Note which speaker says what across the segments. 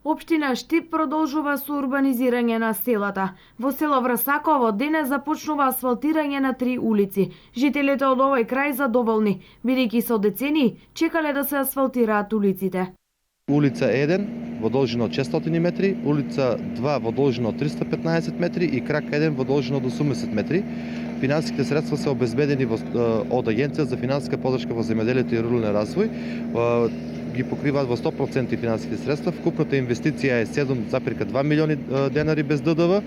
Speaker 1: Општина Штип продолжува со урбанизирање на селата. Во село Врасаково денес започнува асфалтирање на 3 улици. Жителите од овој крај задоволни, бидејќи со децении чекале да се асфалтираат улиците.
Speaker 2: Улица 1 во должина од 600 метри, улица 2 во должина од 315 метри и крак 1 во должина од 80 метри. Финансиските средства се обезбедени од Агенција за финансиска поддршка во земјоделието и рурален развој. Ги покриваат во 100% финансиските средства. Вкупната инвестиција е 7,2 милиони денари без ДДВ,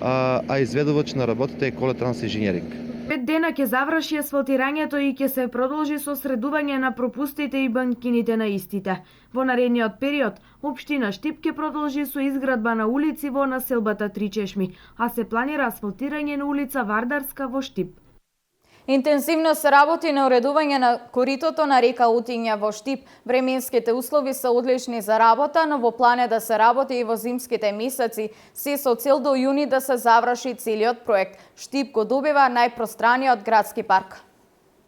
Speaker 2: а изведувач на работите е Коле Транс Инженеринг.
Speaker 1: 5 дена ќе заврши асфалтирањето и ќе се продолжи со средување на пропустите и банкините на истите. Во наредниот период, општина Штип ќе продолжи со изградба на улици во населбата Три Чешми, а се планира асфалтирање на улица Вардарска во Штип.
Speaker 3: Интензивно се работи на уредување на коритото на река Утиња во Штип. Временските услови се одлични за работа, но во план е да се работи и во зимските месеци, се со цел до јуни да се заврши целиот проект. Штип го добива најпространиот градски парк.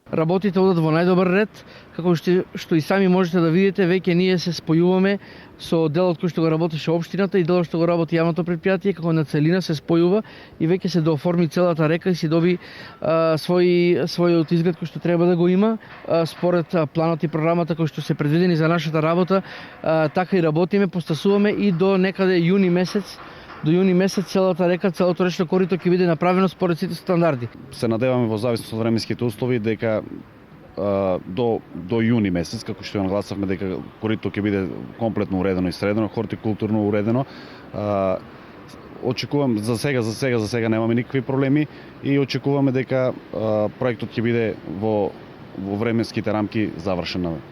Speaker 4: Работите одат во најдобар ред, како што и сами можете да видите, веќе ние се спојуваме со делот кој што го работеше општината и делот што го работи јавното претпријатие, како на целина се спојува и веќе се дооформи целата река и се доби својот изглед кој што треба да го има, според планот и програмата кои што се предвидени за нашата работа, така и работиме, постасуваме и до некаде јуни месец. До јуни месец целата река, целото речно корито ќе биде направено според сите стандарди.
Speaker 5: Се надеваме во зависност од временските услови дека до јуни месец, како што ја нагласавме дека корито ќе биде комплетно уредено и средено, хортикултурно уредено. Очекувам за сега немаме никакви проблеми и очекуваме дека проектот ќе биде во временските рамки завршен.